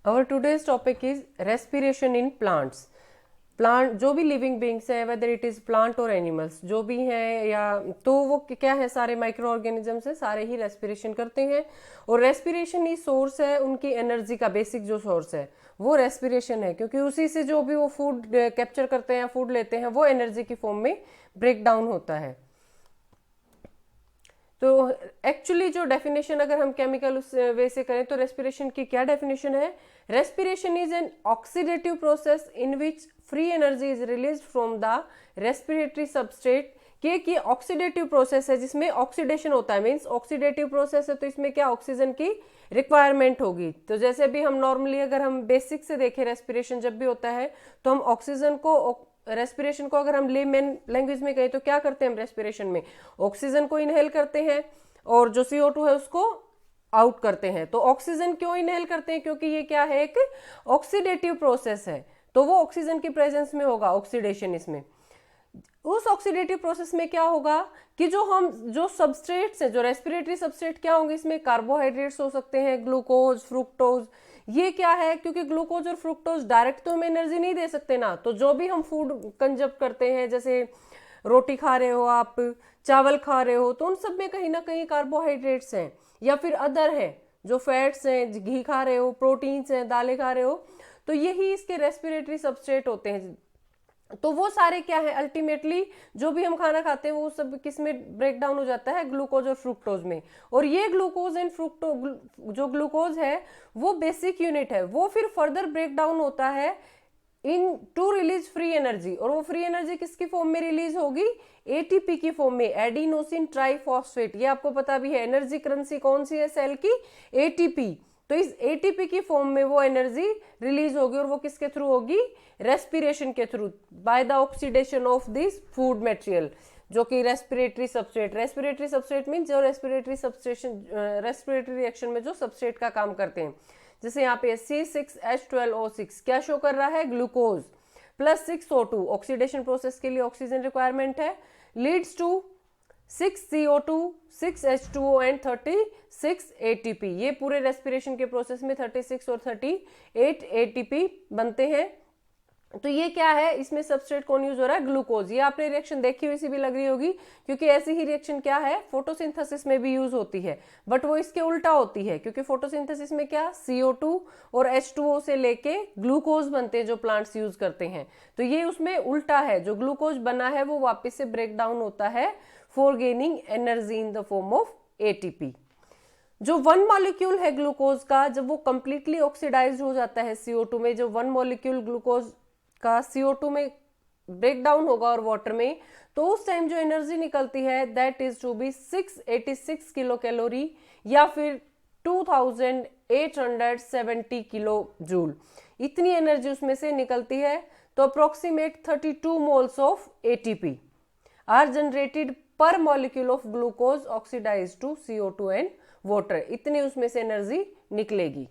Our today's topic is respiration in plants. Plant जो भी living beings हैं, whether it is plant और animals जो भी हैं, या तो वो क्या है, सारे माइक्रो ऑर्गेनिजम्स हैं, सारे ही रेस्पिरेशन करते हैं। और रेस्पिरेशन ही सोर्स है उनकी एनर्जी का, बेसिक जो सोर्स है वो रेस्पिरेशन है, क्योंकि उसी से जो भी वो फूड कैप्चर करते हैं, फूड लेते हैं, वो एनर्जी की फॉर्म में ब्रेक डाउन होता है। तो एक्चुअली जो डेफिनेशन अगर हम केमिकल उस वे से करें तो रेस्पिरेशन की क्या डेफिनेशन है? Respiration is an oxidative process in which free energy is release from the respiratory substrate. कि ऑक्सीडेटिव प्रोसेस है जिसमें ऑक्सीडेशन होता है, मीन्स ऑक्सीडेटिव प्रोसेस है तो इसमें क्या ऑक्सीजन की रिक्वायरमेंट होगी। तो जैसे भी हम नॉर्मली अगर हम बेसिक से देखें, रेस्पिरेशन जब भी होता है तो हम ऑक्सीजन को, रेस्पिरेशन को अगर हम लेमन लैंग्वेज में कहें तो क्या करते हैं हम रेस्पिरेशन में? ऑक्सीजन को इनहेल करते हैं और जो CO2 है उसको आउट करते हैं। तो ऑक्सीजन क्यों इनहेल करते हैं? क्योंकि ये क्या है, एक ऑक्सीडेटिव प्रोसेस है, तो वो ऑक्सीजन की प्रेजेंस में होगा ऑक्सीडेशन। इसमें उस ऑक्सीडेटिव प्रोसेस में क्या होगा कि जो सबस्ट्रेट्स हैं, जो रेस्पिरेटरी सबस्ट्रेट क्या होंगे, इसमें कार्बोहाइड्रेट्स हो सकते हैं, ग्लूकोज, फ्रुक्टोज। ये क्या है, क्योंकि ग्लूकोज और फ्रुक्टोज डायरेक्ट तो हमें एनर्जी नहीं दे सकते ना, तो जो भी हम फूड कंजम करते हैं, जैसे रोटी खा रहे हो आप, चावल खा रहे हो, तो उन सब में कहीं ना कहीं कार्बोहाइड्रेट्स हैं, या फिर अदर है जो फैट्स हैं, घी खा रहे हो, प्रोटीन्स हैं, दालें खा रहे हो, तो यही इसके रेस्पिरेटरी सबस्ट्रेट होते हैं। तो वो सारे क्या है, अल्टीमेटली जो भी हम खाना खाते हैं वो सब किस में ब्रेक डाउन हो जाता है? ग्लूकोज और फ्रुक्टोज में। और ये ग्लूकोज एंड फ्रुक्टोज, जो ग्लूकोज है वो बेसिक यूनिट है, वो फिर फर्दर ब्रेक डाउन होता है इन टू रिलीज फ्री एनर्जी। और वो फ्री एनर्जी किसकी फॉर्म में रिलीज होगी? ATP की फॉर्म में, एडिनोसिन ट्राइफॉस्फेट। ये आपको पता भी है, एनर्जी करेंसी कौन सी है सेल की? ATP। तो इस ATP की फॉर्म में वो एनर्जी रिलीज होगी, और वो किसके थ्रू होगी? रेस्पिरेशन के through, by the oxidation of this food material, जो कि respiratory substrate. Respiratory substrate mean जो रेस्पिरेटरी सबस्टेशन, रेस्पिरेटरी रिएक्शन में जो सबस्ट्रेट का काम करते हैं। जैसे यहाँ पे C6H12O6 क्या शो कर रहा है? Glucose plus 6O2, oxidation process के लिए ऑक्सीजन रिक्वायरमेंट है, leads to 6CO2, 6H2O and 36 ATP। ये पूरे रेस्पिरेशन के प्रोसेस में 36 और 38 ATP बनते हैं। तो ये क्या है, इसमें सबस्ट्रेट कौन यूज हो रहा है? ग्लूकोज। ये आपने रिएक्शन देखी हुई सी भी लग रही होगी, क्योंकि ऐसी ही रिएक्शन क्या है, फोटोसिंथेसिस में भी यूज होती है, बट वो इसके उल्टा होती है, क्योंकि फोटोसिंथेसिस में क्या, CO2 और H2O से लेके ग्लूकोज बनते हैं जो प्लांट्स यूज करते हैं। तो ये उसमें उल्टा है, जो ग्लूकोज बना है वो वापस से ब्रेक डाउन होता है for gaining energy in the form of ATP। जो वन मॉलिक्यूल है ग्लूकोज का, जब वो कंप्लीटली ऑक्सीडाइज हो जाता है CO2 में, जो वन मॉलिक्यूल ग्लूकोज का CO2 में ब्रेक डाउन होगा और वाटर में, तो उस टाइम जो एनर्जी निकलती है that is to be 686 kilo calorie, या फिर 2870 किलो जूल। इतनी एनर्जी उसमें से निकलती है। तो approximate 32 moles of ATP are generated per molecule of glucose oxidise to CO2 and water. इतनी उसमें से एनर्जी निकलेगी।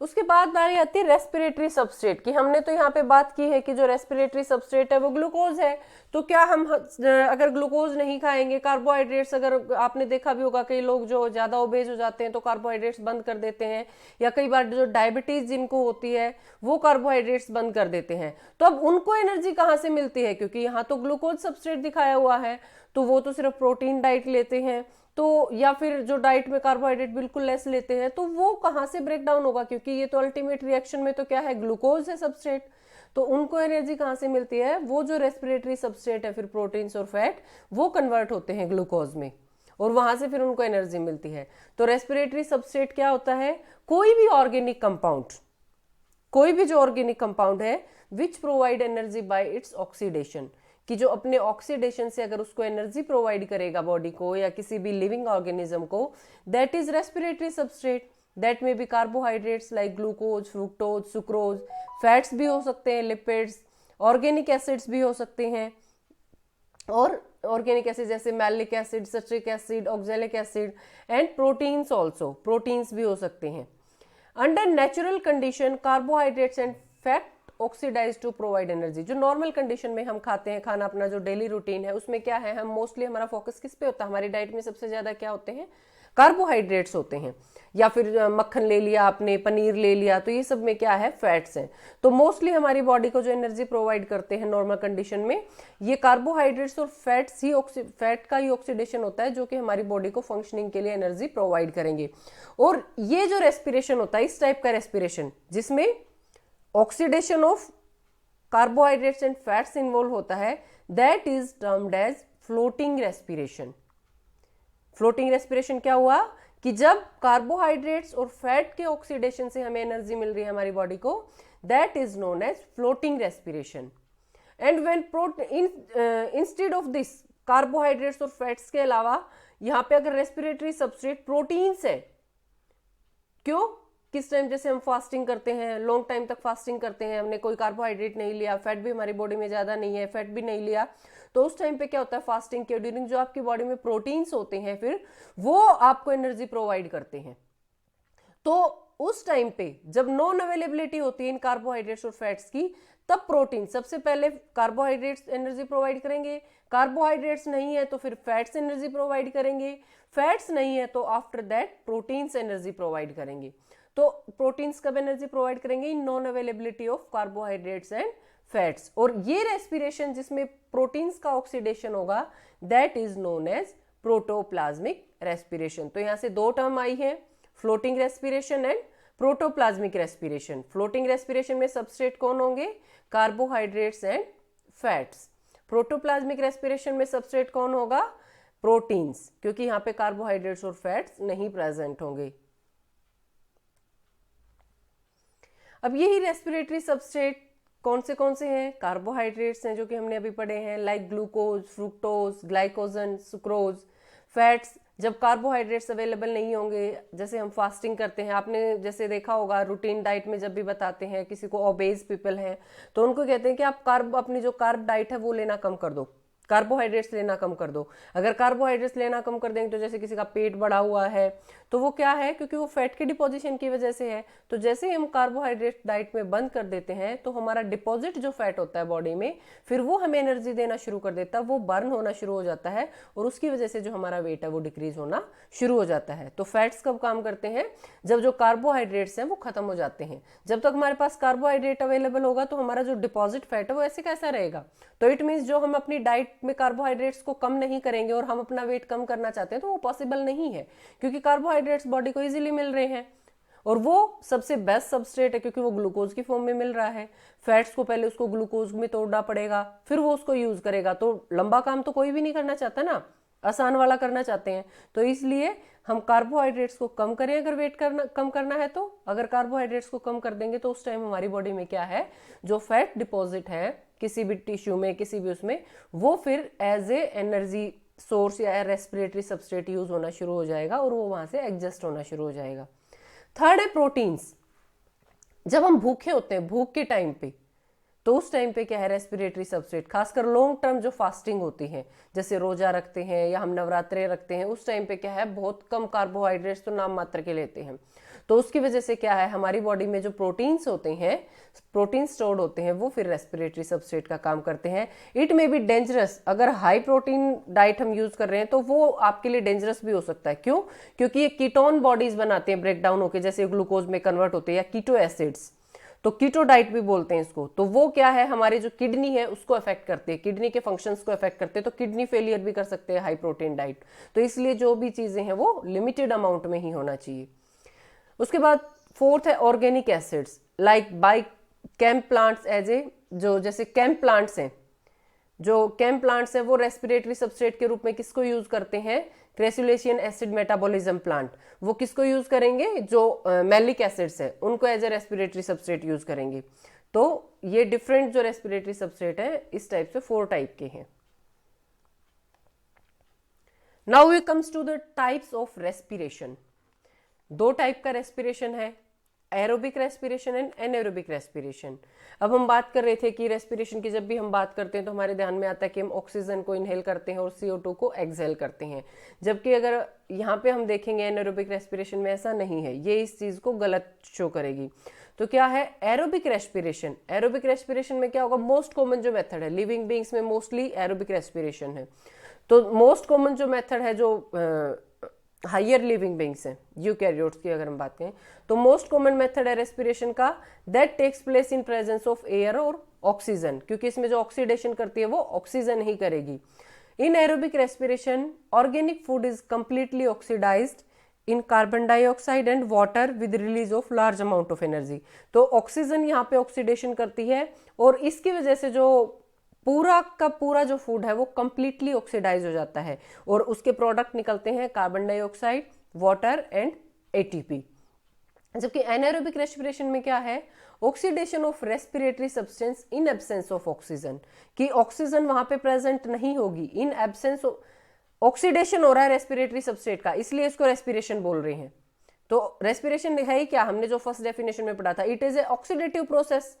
उसके बाद बारी आती है रेस्पिरेटरी सबस्ट्रेट की। हमने तो यहाँ पे बात की है कि जो रेस्पिरेटरी सबस्ट्रेट है वो ग्लूकोज है। तो क्या हम अगर ग्लूकोज नहीं खाएंगे, कार्बोहाइड्रेट्स, अगर आपने देखा भी होगा कई लोग जो ज्यादा ओबेज हो जाते हैं तो कार्बोहाइड्रेट्स बंद कर देते हैं, या कई बार जो डायबिटीज जिनको होती है वो कार्बोहाइड्रेट्स बंद कर देते हैं। तो अब उनको एनर्जी कहाँ से मिलती है? क्योंकि यहाँ तो ग्लूकोज सबस्ट्रेट दिखाया हुआ है, तो वो तो सिर्फ प्रोटीन डाइट लेते हैं, तो या फिर जो डाइट में कार्बोहाइड्रेट बिल्कुल लेस लेते हैं, तो वो कहाँ से ब्रेक डाउन होगा? क्योंकि ये तो अल्टीमेट रिएक्शन में तो क्या है, ग्लूकोज है सबस्ट्रेट। तो उनको एनर्जी कहाँ से मिलती है? वो जो रेस्पिरेटरी सबस्ट्रेट है, फिर प्रोटीन्स और फैट, वो कन्वर्ट होते हैं ग्लूकोज में, और वहां से फिर उनको एनर्जी मिलती है। तो रेस्पिरेटरी सबस्ट्रेट क्या होता है? कोई भी ऑर्गेनिक कंपाउंड, कोई भी जो ऑर्गेनिक कंपाउंड है which provide energy by its oxidation, कि जो अपने ऑक्सीडेशन से अगर उसको एनर्जी प्रोवाइड करेगा बॉडी को या किसी भी लिविंग ऑर्गेनिज्म को, that is respiratory substrate. That में भी carbohydrates like glucose, fructose, sucrose, fats भी हो सकते हैं, लिपिड्स, ऑर्गेनिक एसिड्स भी हो सकते हैं, और ऑर्गेनिक एसिड जैसे malic acid, citric acid, oxalic acid, and proteins also, proteins भी हो सकते हैं। Under natural condition carbohydrates and fat oxidize to provide energy. जो नॉर्मल कंडीशन में हम खाते हैं खाना, अपना जो डेली रूटीन है, उसमें क्या है, हम मोस्टली हमारा फोकस किस पे होता है? हमारी डाइट में सबसे ज्यादा क्या होते हैं? कार्बोहाइड्रेट्स होते हैं। या फिर मक्खन ले लिया आपने, पनीर ले लिया, तो ये सब में क्या है, फैट्स हैं। तो मोस्टली हमारी बॉडी को जो एनर्जी प्रोवाइड करते हैं नॉर्मल कंडीशन में, ये कार्बोहाइड्रेट्स और फैट्स ही, फैट का ही ऑक्सीडेशन होता है जो कि हमारी बॉडी को फंक्शनिंग के लिए एनर्जी प्रोवाइड करेंगे। और ये जो रेस्पिरेशन होता है, इस टाइप का रेस्पिरेशन जिसमें oxidation of carbohydrates and fats involve होता है, that is termed as floating respiration. Floating respiration क्या हुआ कि जब कार्बोहाइड्रेट्स और फैट के ऑक्सीडेशन से हमें एनर्जी मिल रही है हमारी बॉडी को, that is known as floating respiration. And when instead of this carbohydrates और फैट्स के अलावा यहां पे अगर रेस्पिरेटरी सबस्ट्रेट प्रोटीन्स है, क्यों, किस टाइम, जैसे हम फास्टिंग करते हैं, लॉन्ग टाइम तक फास्टिंग करते हैं, हमने कोई कार्बोहाइड्रेट नहीं लिया, फैट भी हमारी बॉडी में ज्यादा नहीं है, फैट भी नहीं लिया, तो उस टाइम पे क्या होता है, फास्टिंग के ड्यूरिंग जो आपकी बॉडी में प्रोटीन्स होते हैं फिर वो आपको एनर्जी प्रोवाइड करते हैं। तो उस टाइम पे जब नॉन अवेलेबिलिटी होती है इन कार्बोहाइड्रेट्स और फैट्स की, तब प्रोटीन सबसे पहले कार्बोहाइड्रेट्स एनर्जी प्रोवाइड करेंगे, कार्बोहाइड्रेट्स नहीं है तो फिर फैट्स एनर्जी प्रोवाइड करेंगे, फैट्स नहीं है तो after that proteins energy provide करेंगे। तो प्रोटीन्स कब एनर्जी प्रोवाइड करेंगे, in non availability of carbohydrates and fats. और ये रेस्पिरेशन जिसमें प्रोटीन्स का ऑक्सीडेशन होगा, that is known as protoplasmic respiration. तो यहां से दो टर्म आई है, floating respiration and protoplasmic respiration. Floating respiration में सबस्ट्रेट कौन होंगे, carbohydrates and fats. Protoplasmic respiration में सबस्ट्रेट कौन होगा, प्रोटीन्स, क्योंकि यहां पे कार्बोहाइड्रेट्स और फैट्स नहीं प्रेजेंट होंगे। अब यही रेस्पिरेटरी सबस्ट्रेट कौन से हैं, कार्बोहाइड्रेट्स हैं जो कि हमने अभी पढ़े हैं, like glucose, fructose, glycogen, sucrose. Fats, जब कार्बोहाइड्रेट्स अवेलेबल नहीं होंगे, जैसे हम फास्टिंग करते हैं, आपने जैसे देखा होगा रूटीन डाइट में जब भी बताते हैं किसी को ओबेज पीपल हैं तो उनको कहते हैं कि आप अपनी जो कार्ब डाइट है वो लेना कम कर दो, कार्बोहाइड्रेट्स लेना कम कर दो। अगर कार्बोहाइड्रेट्स लेना कम कर देंगे तो जैसे किसी का पेट बढ़ा हुआ है तो वो क्या है, क्योंकि वो फैट के डिपोजिशन की वजह से है। तो जैसे ही हम कार्बोहाइड्रेट डाइट में बंद कर देते हैं तो हमारा डिपॉजिट जो फैट होता है बॉडी में, फिर वो हमें एनर्जी देना शुरू कर देता है, वो बर्न होना शुरू हो जाता है और उसकी वजह से जो हमारा वेट है वो डिक्रीज होना शुरू हो जाता है। तो फैट्स कब काम करते हैं, जब जो कार्बोहाइड्रेट्स हैं वो खत्म हो जाते हैं। जब तक हमारे पास कार्बोहाइड्रेट अवेलेबल होगा तो हमारा जो डिपॉजिट फैट है वो ऐसे कैसा रहेगा। तो इट मीन्स जो हम अपनी डाइट में कार्बोहाइड्रेट्स को कम नहीं करेंगे और हम अपना वेट कम करना चाहते हैं तो वो पॉसिबल नहीं है, क्योंकि कार्बोहाइड्रेट्स बॉडी को इजीली मिल रहे हैं और वो सबसे बेस्ट सबस्ट्रेट है क्योंकि वो ग्लूकोज की फॉर्म में मिल रहा है। फैट्स को पहले उसको ग्लूकोज में तोड़ना पड़ेगा, फिर वो उसको यूज करेगा। तो लंबा काम तो कोई भी नहीं करना चाहता ना, आसान वाला करना चाहते हैं। तो इसलिए हम कार्बोहाइड्रेट्स को कम करें अगर वेट कम करना है तो। अगर कार्बोहाइड्रेट्स को कम कर देंगे तो उस टाइम हमारी बॉडी में क्या है, जो फैट डिपॉजिट है किसी भी टिश्यू में, किसी भी उसमें, वो फिर एज ए एनर्जी सोर्स या रेस्पिरेटरी सबस्ट्रेट यूज होना शुरू हो जाएगा और वो वहां से एडजस्ट होना शुरू हो जाएगा। थर्ड है प्रोटीन्स। जब हम भूखे होते हैं, भूख के टाइम पे, तो उस टाइम पे क्या है, रेस्पिरेटरी सबस्ट्रेट, खासकर लॉन्ग टर्म जो फास्टिंग होती है, जैसे रोजा रखते हैं या हम नवरात्रे रखते हैं, उस टाइम पे क्या है, बहुत कम कार्बोहाइड्रेट्स तो नाम मात्र के लेते हैं। तो उसकी वजह से क्या है, हमारी बॉडी में जो प्रोटीन्स होते हैं, प्रोटीन स्टोर्ड होते हैं, वो फिर रेस्पिरेटरी सबस्ट्रेट का काम करते हैं। इट मे बी डेंजरस, अगर हाई प्रोटीन डाइट हम यूज कर रहे हैं तो वो आपके लिए डेंजरस भी हो सकता है। क्यों, क्योंकि ये कीटोन बॉडीज बनाते हैं, ब्रेक डाउन होकर जैसे ग्लूकोज में कन्वर्ट होते हैं, या कीटो एसिड्स, तो कीटो डाइट भी बोलते हैं इसको। तो वो क्या है, हमारे जो किडनी है उसको अफेक्ट करते हैं, किडनी के फंक्शंस को अफेक्ट करते हैं, तो किडनी फेलियर भी कर सकते हैं हाई प्रोटीन डाइट। तो इसलिए जो भी चीजें हैं वो लिमिटेड अमाउंट में ही होना चाहिए। उसके बाद फोर्थ है ऑर्गेनिक एसिड्स, लाइक बाई कैम्प प्लांट्स, एज ए जो जैसे कैम्प प्लांट्स हैं, जो कैम्प प्लांट्स हैं वो रेस्पिरेटरी सबस्ट्रेट के रूप में किसको यूज करते हैं, क्रेसुलेशियन एसिड मेटाबॉलिज्म प्लांट। वो किसको यूज करेंगे, जो मैलिक एसिड्स है उनको as a respiratory substrate use करेंगे। तो ये डिफरेंट जो रेस्पिरेटरी सबस्ट्रेट है इस टाइप से 4 टाइप के हैं। Now we comes to the types of respiration. 2 type का रेस्पिरेशन है, aerobic respiration and anaerobic respiration. अब हम बात कर रहे थे कि रेस्पिरेशन की जब भी हम बात करते हैं तो हमारे ध्यान में आता है कि हम ऑक्सीजन को इनहेल करते हैं और CO2 को एक्सहेल करते हैं, जबकि अगर यहाँ पे हम देखेंगे एनएरोबिक रेस्पिरेशन में ऐसा नहीं है, ये इस चीज को गलत शो करेगी। तो क्या है एरोबिक रेस्पिरेशन, एरोबिक रेस्पिरेशन में क्या होगा, मोस्ट कॉमन जो मेथड है, लिविंग बींग्स में मोस्टली एरोबिक रेस्पिरेशन है। तो मोस्ट कॉमन जो मेथड है जो हायर लिविंग बींग्स हैं, यूकैरियोट्स की अगर हम बात करें तो मोस्ट कॉमन मेथड है रेस्पिरेशन का that takes place in presence of air और ऑक्सीजन, क्योंकि इसमें जो ऑक्सीडेशन करती है वो ऑक्सीजन ही करेगी। In aerobic respiration organic food is completely oxidized in carbon dioxide and water with release of large amount of energy. तो ऑक्सीजन यहाँ पे ऑक्सीडेशन करती है और इसकी वजह से जो पूरा का पूरा जो फूड है वो कंप्लीटली ऑक्सीडाइज हो जाता है और उसके प्रोडक्ट निकलते हैं carbon dioxide, water and ATP. जबकि एनाएरोबिक रेस्पिरेशन में क्या है, oxidation of respiratory substance in absence of oxygen, कि ऑक्सीजन वहां पे प्रेजेंट नहीं होगी, इन एब्सेंस ऑक्सीडेशन हो रहा है रेस्पिरेटरी सबस्ट्रेट का, इसलिए इसको रेस्पिरेशन बोल रहे हैं। तो रेस्पिरेशन है ही क्या, हमने जो फर्स्ट डेफिनेशन में पढ़ा था, it is a oxidative process.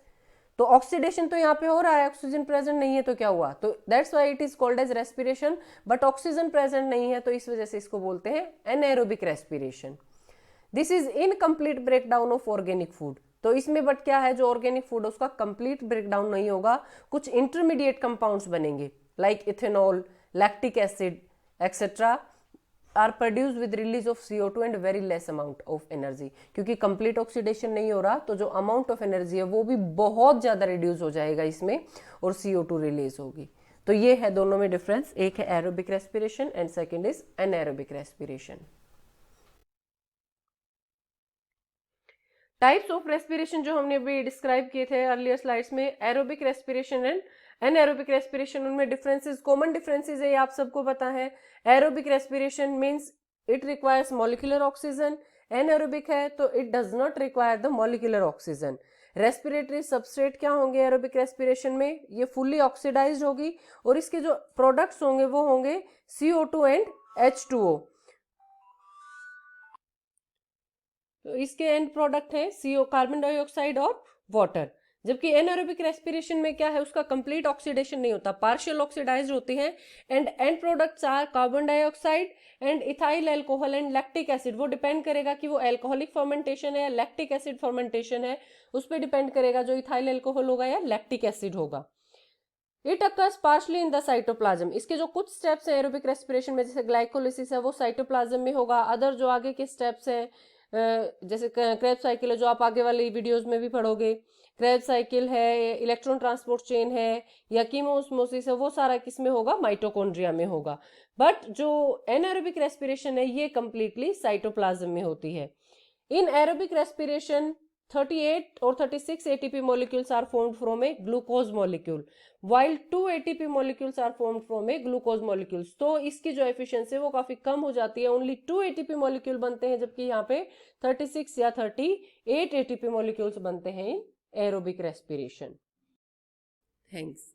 तो ऑक्सीडेशन तो यहाँ पे हो रहा है, ऑक्सीजन प्रेजेंट नहीं है तो क्या हुआ, तो that's why it is called as respiration, but oxygen present नहीं है तो इस वजह से इसको बोलते हैं anaerobic respiration. This is incomplete breakdown of organic food. तो इसमें बट क्या है, जो ऑर्गेनिक फूड है उसका कंप्लीट ब्रेकडाउन नहीं होगा, कुछ इंटरमीडिएट कंपाउंड्स बनेंगे like ethanol, lactic acid etcetera are produce with release of CO2 and very less amount of energy. क्योंकि कंप्लीट ऑक्सीडेशन नहीं हो रहा तो जो अमाउंट ऑफ एनर्जी है वो भी बहुत ज्यादा रिड्यूस हो जाएगा इसमें और CO2 रिलीज होगी। तो ये है दोनों में डिफरेंस, एक है aerobic respiration and second is anaerobic respiration. Types of respiration जो हमने अभी डिस्क्राइब किए थे अर्लियर स्लाइड्स में, aerobic respiration and anaerobic respiration, उनमें डिफरेंसेस, कॉमन डिफरेंसेस है, ये आप सबको पता है। Aerobic respiration means it requires molecular oxygen, anaerobic है तो it does not require the molecular oxygen. Respiratory substrate क्या होंगे एरोबिक रेस्पिरेशन में, ये फुल्ली ऑक्सीडाइज्ड होगी और इसके जो प्रोडक्ट्स होंगे वो होंगे CO2 एंड H2O। तो इसके एंड प्रोडक्ट है CO, कार्बन डाइऑक्साइड और वाटर। जबकि एनाएरोबिक रेस्पिरेशन में क्या है, उसका कंप्लीट ऑक्सीडेशन नहीं होता, पार्शियल ऑक्सीडाइज होती है and end products are carbon dioxide and ethyl alcohol and lactic acid. वो डिपेंड करेगा कि वो अल्कोहलिक फर्मेंटेशन है या लैक्टिक एसिड फर्मेंटेशन है, उस पर डिपेंड करेगा, जो इथाइल अल्कोहल होगा या लैक्टिक एसिड होगा। It occurs partially in the cytoplasm. इसके जो कुछ स्टेप्स हैं एरोबिक रेस्पिरेशन में, जैसे ग्लाइकोलिसिस है वो साइटोप्लाज्म में होगा। अदर जो आगे के स्टेप्स हैं जैसे क्रेब्स साइकिल है जो आप आगे वाली वीडियोस में भी पढ़ोगे, क्रेब्स साइकिल है, इलेक्ट्रॉन ट्रांसपोर्ट चेन है या कीमोस्मोसिस है, वो सारा किस में होगा, माइटोकॉन्ड्रिया में होगा। बट जो एनाएरोबिक रेस्पिरेशन है ये कंप्लीटली साइटोप्लाज्म में होती है। इन aerobic respiration 38 or 36 ATP molecules are formed from a glucose molecule, while 2 ATP molecules are formed from a glucose molecules। तो इसकी जो एफिशिएंसी है वो काफी कम हो जाती है, ओनली 2 ATP molecule बनते हैं, जबकि यहाँ पे 36 या 38 ATP molecules बनते हैं इन एरोबिक रेस्पिरेशन। थैंक्स।